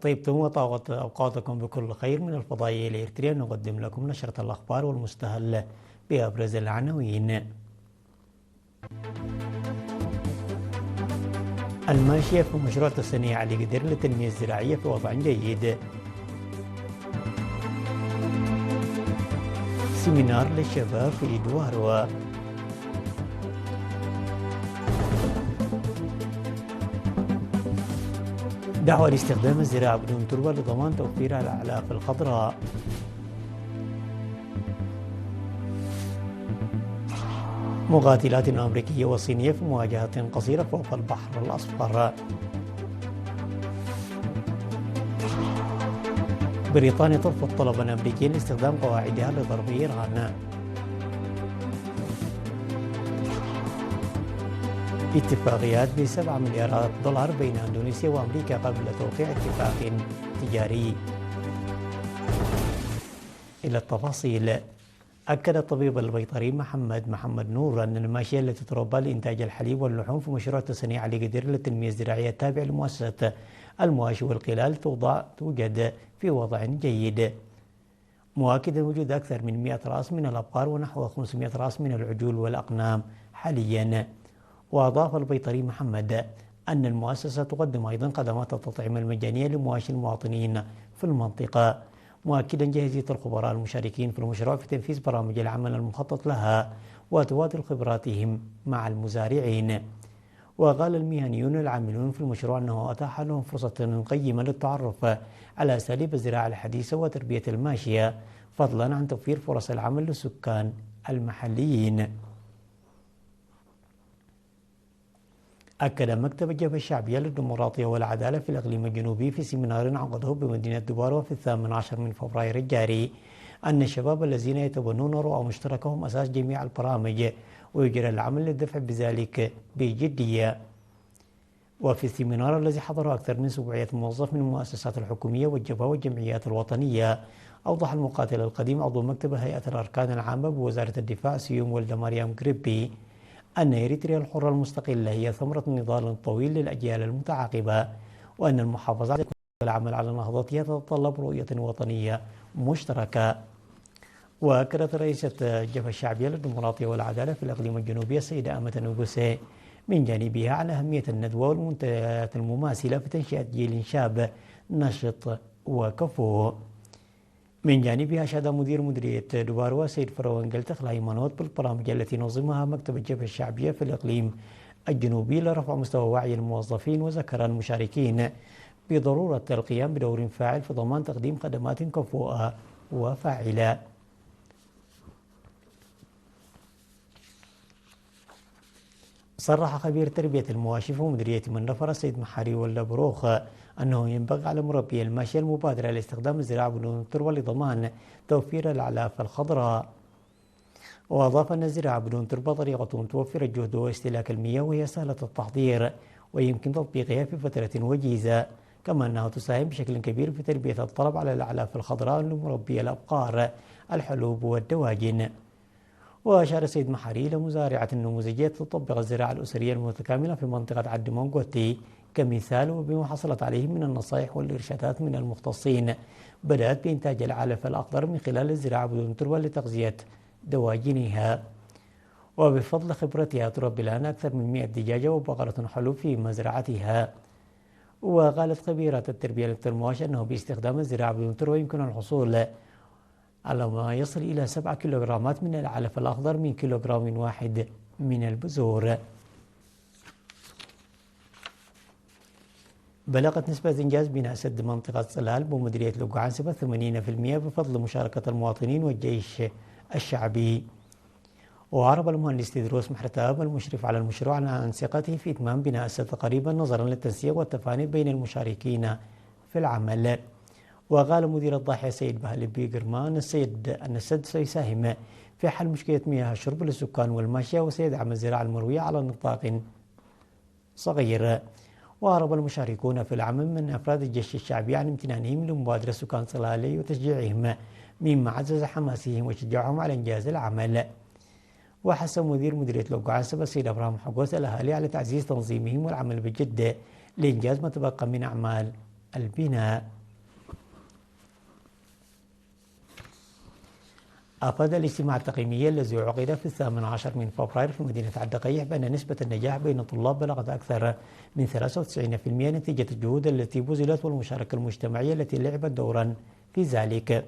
طيبتم وطابت أوقاتكم بكل خير. من الفضائية الإريترية نقدم لكم نشرة الأخبار والمستهل بأبرز العناوين. الماشية في مشروع تصنيع علي قدر للتنمية الزراعية في وضع جيد. سيمينار للشباب في إدوار. دعوة لاستخدام الزراعة بدون تربة لضمان توفير الأعلاف الخضراء. مقاتلات أمريكية وصينية في مواجهة قصيرة فوق البحر الأصفر. بريطانيا ترفض طلبا أمريكيا لاستخدام قواعدها لضرب إيران. اتفاقيات ب7 مليارات دولار بين اندونيسيا وامريكا قبل توقيع اتفاق تجاري. الى التفاصيل. اكد الطبيب البيطري محمد نور ان الماشيه التي تربى لانتاج الحليب واللحوم في مشروع تصنيع علي قدر للتنميه الزراعيه التابع لمؤسسه المواشي والقلال توجد في وضع جيد، مؤكدا وجود اكثر من 100 راس من الابقار ونحو 500 راس من العجول والاقنام حاليا. وأضاف البيطري محمد أن المؤسسة تقدم أيضا خدمات التطعيم المجانية لمواشي المواطنين في المنطقة، مؤكدا جاهزية الخبراء المشاركين في المشروع في تنفيذ برامج العمل المخطط لها وتبادل خبراتهم مع المزارعين. وقال المهنيون العاملون في المشروع أنه أتاح لهم فرصة قيمة للتعرف على أساليب الزراعة الحديثة وتربية الماشية، فضلا عن توفير فرص العمل للسكان المحليين. أكد مكتب الجبهة الشعبية للديمقراطية والعدالة في الإقليم الجنوبي في سيمينار عقده بمدينة دبارة في 18 من فبراير الجاري أن الشباب الذين يتبنون رؤى مشتركة هم أساس جميع البرامج، ويجرى العمل للدفع بذلك بجدية. وفي السيمينار الذي حضره أكثر من 700 موظف من المؤسسات الحكومية والجبهة والجمعيات الوطنية، أوضح المقاتل القديم عضو مكتب هيئة الأركان العامة بوزارة الدفاع سيوم ولد مريم جريبي أن إريتريا الحرة المستقلة هي ثمرة نضال طويل للأجيال المتعاقبة، وأن المحافظة والعمل على نهضتها تتطلب رؤية وطنية مشتركة. وأكدت رئيسة الجبهة الشعبية للديمقراطية والعدالة في الإقليم الجنوبي السيدة أمة نوغوسي من جانبها على أهمية الندوة والمنتديات المماثلة في تنشئة جيل شاب نشط وكفؤ. من جانبها أشاد مديرية دباروا سيد فروان قلتخ هيمنوت بالبرامج التي نظمها مكتب الجبهة الشعبية في الإقليم الجنوبي لرفع مستوى وعي الموظفين، وذكر المشاركين بضرورة القيام بدور فاعل في ضمان تقديم خدمات كفؤة وفاعلة. صرح خبير تربية المواشي في مديرية منفرة السيد محاري والبروخ أنه ينبغي على مربي الماشية المبادرة لاستخدام الزراعة بدون تربة لضمان توفير الأعلاف الخضراء. وأضاف أن الزراعة بدون تربة طريقة توفر الجهد واستهلاك المياه، وهي سهلة التحضير ويمكن تطبيقها في فترة وجيزة، كما أنها تساهم بشكل كبير في تلبية الطلب على الأعلاف الخضراء لمربي الأبقار الحلوب والدواجن. وأشار السيد محاري إلى مزارعة النموذجية تطبق الزراعة الأسرية المتكاملة في منطقة عد مونغوتي كمثال، وبما حصلت عليه من النصائح والإرشادات من المختصين بدأت بإنتاج العلف الأخضر من خلال الزراعة بدون تربة لتغذية دواجنها. وبفضل خبرتها تربي الآن أكثر من 100 دجاجة وبقرة حلوب في مزرعتها. وقالت خبيرة التربية للمواشي أنه باستخدام الزراعة بدون تربة يمكن الحصول على ما يصل إلى 7 كيلوغرامات من العلف الأخضر من كيلوغرام واحد من البذور. بلغت نسبة إنجاز بناء سد منطقة صلال بمديرية لوقعنسبة 80% بفضل مشاركة المواطنين والجيش الشعبي. وعرب المهندس تدروس محرتاب المشرف على المشروع عن ثقته في إتمام بناء السد قريبا نظرا للتنسيق والتفاني بين المشاركين في العمل. وقال مدير الضاحية سيد بهلبي قرمان أن السد سيساهم في حل مشكلة مياه الشرب للسكان والماشية، وسيدعم الزراعة المروية على نطاق صغير. وأعرب المشاركون في العمل من أفراد الجيش الشعبي عن امتنانهم لمبادرة سكان صلالي وتشجيعهم، مما عزز حماسهم وشجعهم على إنجاز العمل. وحث مديرية لوقعنسبة السيد إبراهيم حقوس الأهالي على تعزيز تنظيمهم والعمل بجد لإنجاز ما تبقى من أعمال البناء. أفاد الاجتماع التقييمي الذي عقد في 18 من فبراير في مدينة الدقيق بأن نسبة النجاح بين الطلاب بلغت أكثر من 93% نتيجة الجهود التي بذلت والمشاركة المجتمعية التي لعبت دورا في ذلك.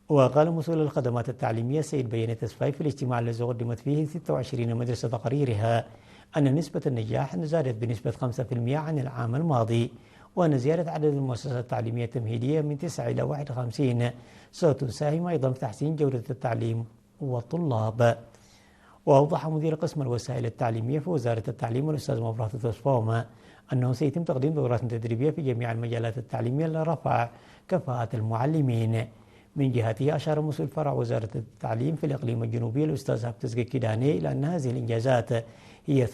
وقال مسؤول الخدمات التعليمية السيد بيان تسفاي في الاجتماع الذي قدمت فيه 26 مدرسة تقاريرها أن نسبة النجاح زادت بنسبة 5% عن العام الماضي، وأن زيادة عدد المؤسسات التعليمية التمهيدية من 9 إلى 51 ستساهم أيضا في تحسين جودة التعليم والطلاب. وأوضح مدير قسم الوسائل التعليمية في وزارة التعليم الأستاذ مبرهة تسفوما أنه سيتم تقديم دورات تدريبية في جميع المجالات التعليمية لرفع كفاءة المعلمين. من جهته أشار مسؤول فرع وزارة التعليم في الإقليم الجنوبي الأستاذ هبتزق كيداني إلى أن هذه الإنجازات هي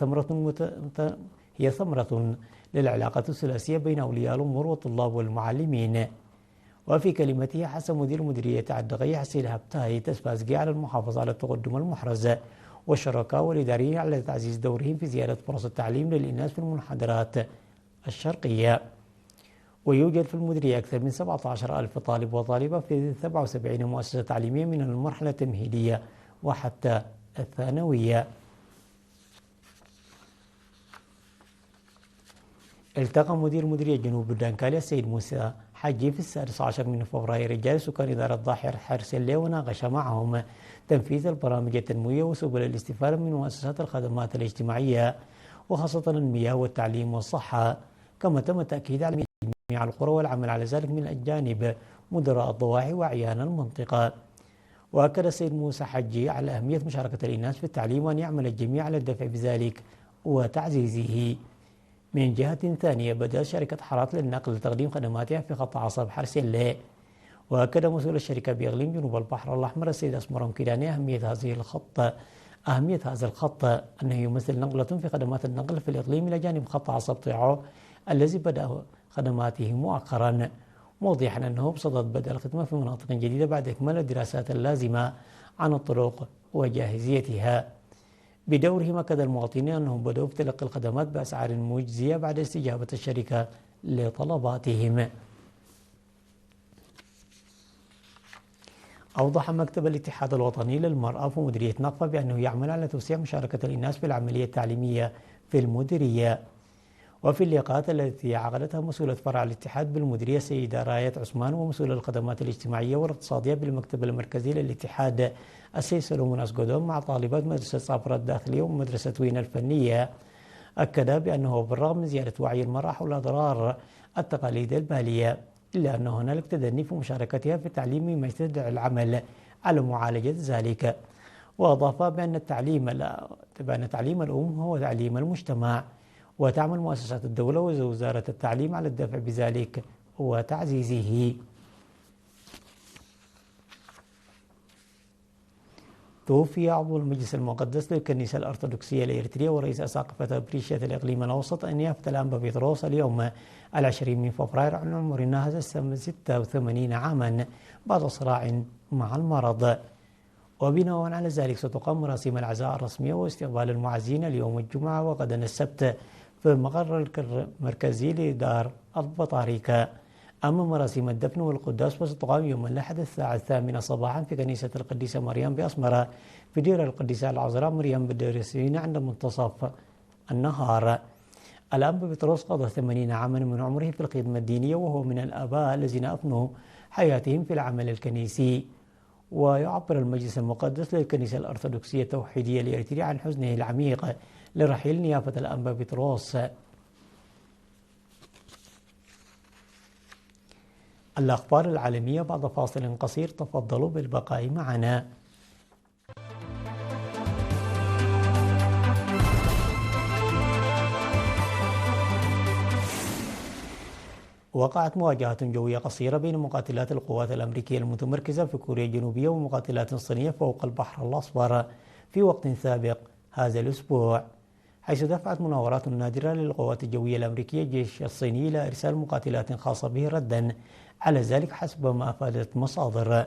ثمرة للعلاقة الثلاثية بين أولياء الأمور والطلاب والمعلمين. وفي كلمته حث مدير مديرية الدقيق حسين هبتاي تسفازقي على المحافظة على التقدم المحرز والشركاء والإداريين على تعزيز دورهم في زيادة فرص التعليم للإناث في المنحدرات الشرقية. ويوجد في المديرية أكثر من 17,000 طالب وطالبة في 77 مؤسسة تعليمية من المرحلة التمهيدية وحتى الثانوية. التقى مدير مديرية جنوب الدنكالية السيد موسى حجي في 16 من فبراير رجال سكان إدارة ضاحية حرسلة وناقش معهم تنفيذ البرامج التنموية وسبل الاستفادة من مؤسسات الخدمات الاجتماعية وخاصة المياه والتعليم والصحة. كما تم التأكيد على جميع القرى والعمل على ذلك من الجانب مدراء الضواحي وأعيان المنطقة. وأكد السيد موسى حجي على أهمية مشاركة الناس في التعليم وأن يعمل الجميع على الدفع بذلك وتعزيزه. من جهة ثانية بدأت شركة حارات للنقل لتقديم خدماتها في خط عصب حرسلة. وأكد مسؤول الشركة بإقليم جنوب البحر الأحمر السيد أسمران كيداني أهمية هذا الخط أنه يمثل نقلة في خدمات النقل في الإقليم إلى جانب خط عصب طيعو الذي بدأ خدماته مؤخرا، موضحا أنه بصدد بدء الخدمة في مناطق جديدة بعد إكمال الدراسات اللازمة عن الطرق وجاهزيتها. بدورهم أكد المواطنين أنهم بدأوا في تلقي الخدمات بأسعار مجزية بعد استجابة الشركة لطلباتهم. أوضح مكتب الاتحاد الوطني للمرأة في مديرية نقفة بأنه يعمل على توسيع مشاركة الإناث في العملية التعليمية في المديرية. وفي اللقاءات التي عقدتها مسؤولة فرع الاتحاد بالمديرية السيدة راية عثمان ومسؤول الخدمات الاجتماعية والاقتصادية بالمكتب المركزي للاتحاد السيد سلومون أسقدوم مع طالبات مدرسة صابرة الداخلية ومدرسة وين الفنية، أكد بأنه بالرغم من زيادة وعي المرأة حول أضرار التقاليد البالية إلا أن هنالك تدني في مشاركتها في التعليم مما يستدعي العمل على معالجة ذلك. وأضاف بأن تعليم الأم هو تعليم المجتمع، وتعمل مؤسسات الدولة ووزارة التعليم على الدفع بذلك وتعزيزه. توفي عضو المجلس المقدس للكنيسة الأرثوذكسية الإريترية ورئيس أساقفة بريشية الإقليم الأوسط أنيافة الأنبا بطرس اليوم 20 من فبراير عن عمر ناهز 86 عاما بعد صراع مع المرض. وبناء على ذلك ستقام مراسم العزاء الرسمية واستقبال المعزين اليوم الجمعة وغدا السبت في المقر المركزي لدار البطاركة. أما مراسم الدفن والقداس فستقام يوم الأحد الساعة 8 صباحا في كنيسة القديسة مريم بأسمرة في دير القديسة العذراء مريم بالدرسين عند منتصف النهار. الأنبا بطرس قضى 80 عاما من عمره في الخدمة الدينية وهو من الآباء الذين أفنوا حياتهم في العمل الكنيسي. ويعبر المجلس المقدس للكنيسة الأرثوذكسية التوحيدية الإريترية عن حزنه العميق لرحيل نيافة الأنبا بطرس. الأخبار العالمية بعد فاصل قصير، تفضلوا بالبقاء معنا. وقعت مواجهة جوية قصيرة بين مقاتلات القوات الأمريكية المتمركزة في كوريا الجنوبية ومقاتلات صينية فوق البحر الأصفر في وقت سابق هذا الأسبوع، حيث دفعت مناورات نادرة للقوات الجوية الأمريكية الجيش الصيني إلى إرسال مقاتلات خاصة به ردا على ذلك حسب ما أفادت مصادر.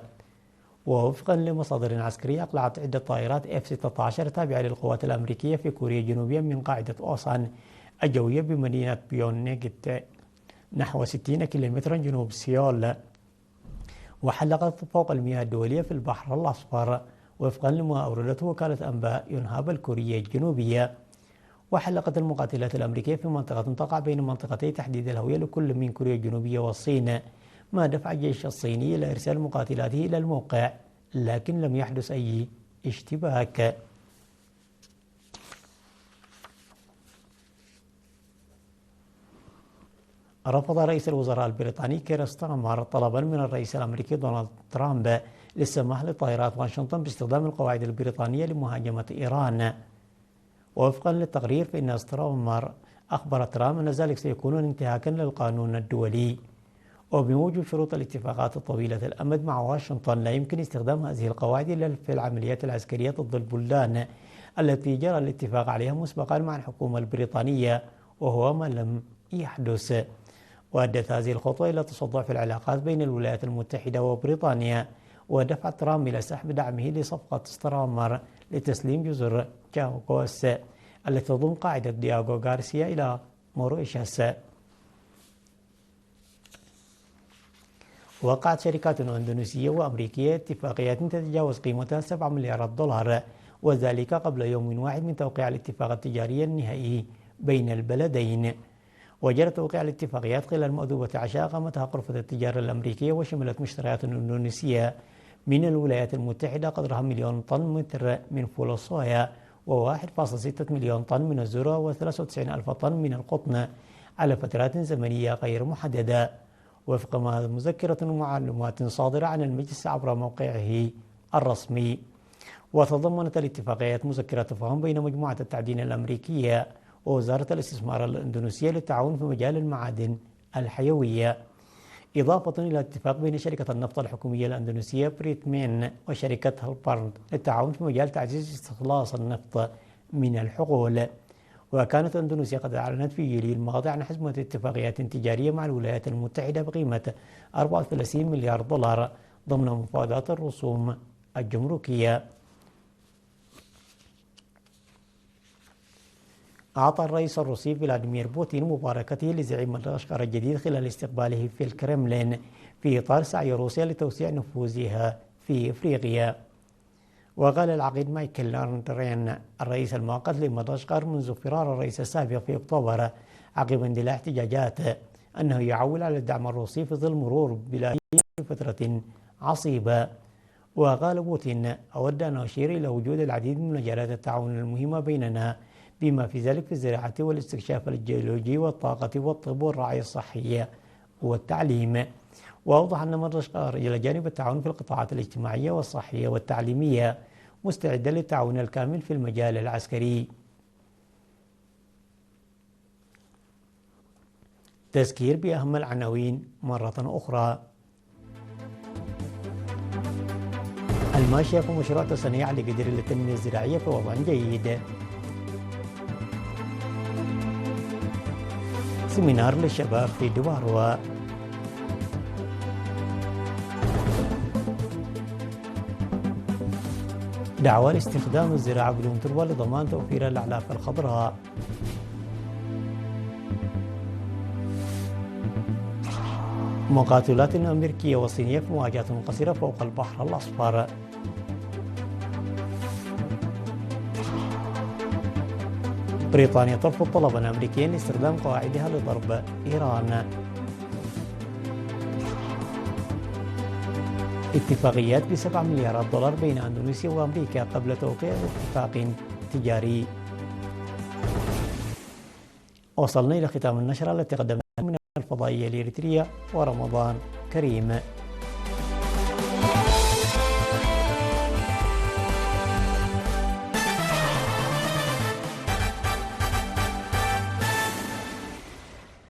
ووفقا لمصادر عسكرية أقلعت عدة طائرات F-16 تابعة للقوات الأمريكية في كوريا الجنوبية من قاعدة أوسان الجوية بمدينة بيونينغ نحو 60 كيلومترا جنوب سيول، وحلقت فوق المياه الدولية في البحر الأصفر وفقا لما أوردته وكالة أنباء يونهاب الكورية الجنوبية. وحلقت المقاتلات الأمريكية في منطقة تقع بين منطقتي تحديد الهوية لكل من كوريا الجنوبية والصين، ما دفع الجيش الصيني إلى إرسال مقاتلاته إلى الموقع، لكن لم يحدث أي اشتباك. رفض رئيس الوزراء البريطاني كير ستارمر طلبا من الرئيس الأمريكي دونالد ترامب للسماح لطائرات واشنطن باستخدام القواعد البريطانية لمهاجمة إيران. ووفقا للتقرير فإن ستارمر أخبر ترامب أن ذلك سيكون انتهاكا للقانون الدولي، وبموجب شروط الاتفاقات الطويلة الأمد مع واشنطن لا يمكن استخدام هذه القواعد إلا في العمليات العسكرية ضد البلدان التي جرى الاتفاق عليها مسبقا مع الحكومة البريطانية، وهو ما لم يحدث. وأدت هذه الخطوة إلى تصدع في العلاقات بين الولايات المتحدة وبريطانيا، ودفع ترامب إلى سحب دعمه لصفقة ستارمر لتسليم جزر تشاغوس التي تضم قاعدة دياغو غارسيا إلى موريشيوس. وقعت شركات أندونيسية وأمريكية اتفاقيات تتجاوز قيمتها 7 مليارات دولار، وذلك قبل يوم واحد من توقيع الاتفاق التجاري النهائي بين البلدين. وجرى توقيع الاتفاقيات خلال مأدبة عشاء قامتها غرفة التجارة الأمريكية، وشملت مشتريات أندونيسية من الولايات المتحدة قدرها 1,000,000 طن متر من فول الصويا، و1.6 مليون طن من الذرة، و93,000 طن من القطن على فترات زمنية غير محددة، وفق ما مذكرة ومعلومات صادرة عن المجلس عبر موقعه الرسمي. وتضمنت الاتفاقيات مذكرة تفاهم بين مجموعة التعدين الأمريكية ووزارة الاستثمار الإندونيسية للتعاون في مجال المعادن الحيوية، إضافة إلى اتفاق بين شركة النفط الحكومية الأندونيسية بريتمين وشركة هالبرد للتعاون في مجال تعزيز استخلاص النفط من الحقول. وكانت أندونيسيا قد أعلنت في يوليو الماضي عن حزمة اتفاقيات تجارية مع الولايات المتحدة بقيمة 34 مليار دولار ضمن مفاوضات الرسوم الجمركية. أعطى الرئيس الروسي فلاديمير بوتين مباركته لزعيم مدغشقر الجديد خلال استقباله في الكرملين في إطار سعي روسيا لتوسيع نفوذها في إفريقيا. وقال العقيد مايكل لاندرين الرئيس المؤقت لمدغشقر منذ فرار الرئيس السابق في أكتوبر عقب اندلاع احتجاجات أنه يعول على الدعم الروسي في ظل مرور بلاد فترة عصيبة. وقال بوتين: أود أن أشير إلى وجود العديد من مجالات التعاون المهمة بيننا، بما في ذلك في الزراعة والاستكشاف الجيولوجي والطاقة والطب والرعاية الصحية والتعليم. وأوضح أن مدغشقر إلى جانب التعاون في القطاعات الاجتماعية والصحية والتعليمية مستعدة للتعاون الكامل في المجال العسكري. تذكير بأهم العناوين مرة أخرى. الماشية في مشروع تصنيع لقدر للتنمية الزراعية في وضع جيد. سيمينار للشباب في دواروا. دعوة لاستخدام الزراعة بدون تربة لضمان توفير الأعلاف الخضراء. مقاتلات أمريكية وصينية في مواجهة قصيرة فوق البحر الأصفر. بريطانيا ترفض طلبا أمريكيا لاستخدام قواعدها لضرب إيران. اتفاقيات ب7 مليارات دولار بين أندونيسيا وأمريكا قبل توقيع اتفاق تجاري. وصلنا إلى ختام النشرة التي قدمناها من الفضائية الإريترية، ورمضان كريم.